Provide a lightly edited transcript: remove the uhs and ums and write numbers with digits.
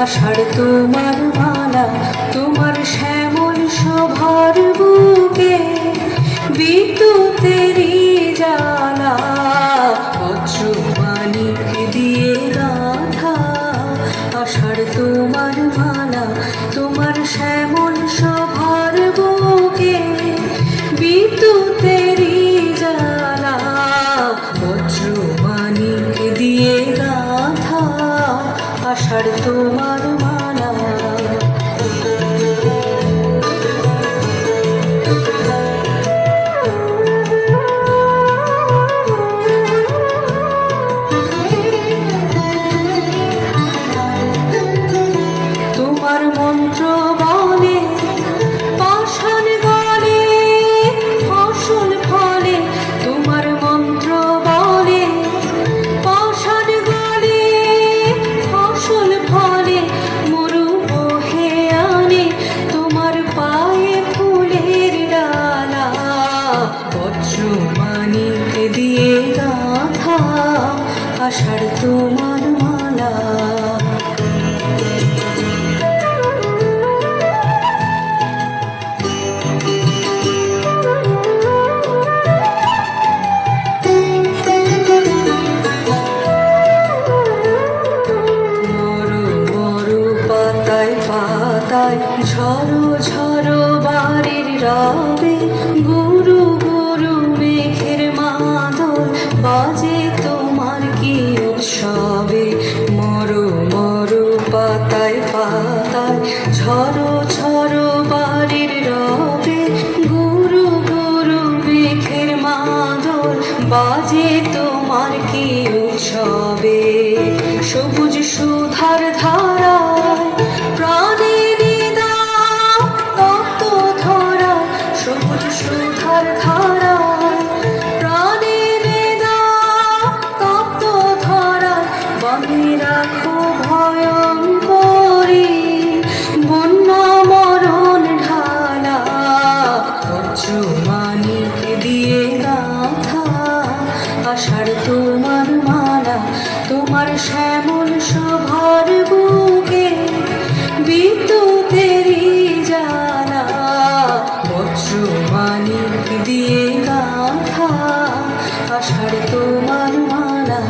আষাঢ় তোমার মালা, তোমার শ্যামল শোভার বুকে বিদ্যুতেরই জ্বালা, বজ্রমানিক দিয়ে গাঁথা। আষাঢ় তোমার মালা, তোমার শ্যামল শোভার বুকে বিদ্যুতেরই জ্বালা, বজ্রমানিক দিয়ে গাঁথা। আষাঢ় তোমার মালা। তোমার মন্ত্র বলে পাষাণ গলে ফসল ফলে, তোমার মন্ত্র বলে পাষাণ গলে ফসল ফলে, মরু বহে আনে তোমার পায়ে ফুলের ডালা, বজ্রমানিক দিয়ে গাঁথা। আষাঢ় তোমার মালা। পাতায় পাতায় ঝরো ঝরো বাড়ির রবে, গুরু গুরু মেঘের মাদল বাজে তোমার কি উৎসবে। মরো মরো পাতায় পাতায় ঝরো ঝরো বাড়ির রবে, গুরু গুরু মেঘের মাদল বাজে তোমার কি উৎসবে। সবুজ সুধার ধারায় প্রাণে নিদাও তপ্ত ধরায়, সবুজ সুধার ধারায় প্রাণে নিদাও তপ্ত ধরায়, বাঁধে রাখো ভয়ঙ্করী বন্যা মরণ ঢালা, বজ্রমানিক দিয়ে গাঁথা। আষাঢ় তোমার মালা, তোমার শ্যামল শোভার বুকে বিদ্যুতেরই জ্বালা, বজ্রমানিক দিয়ে গাঁথা। আষাঢ় তোমার মালা।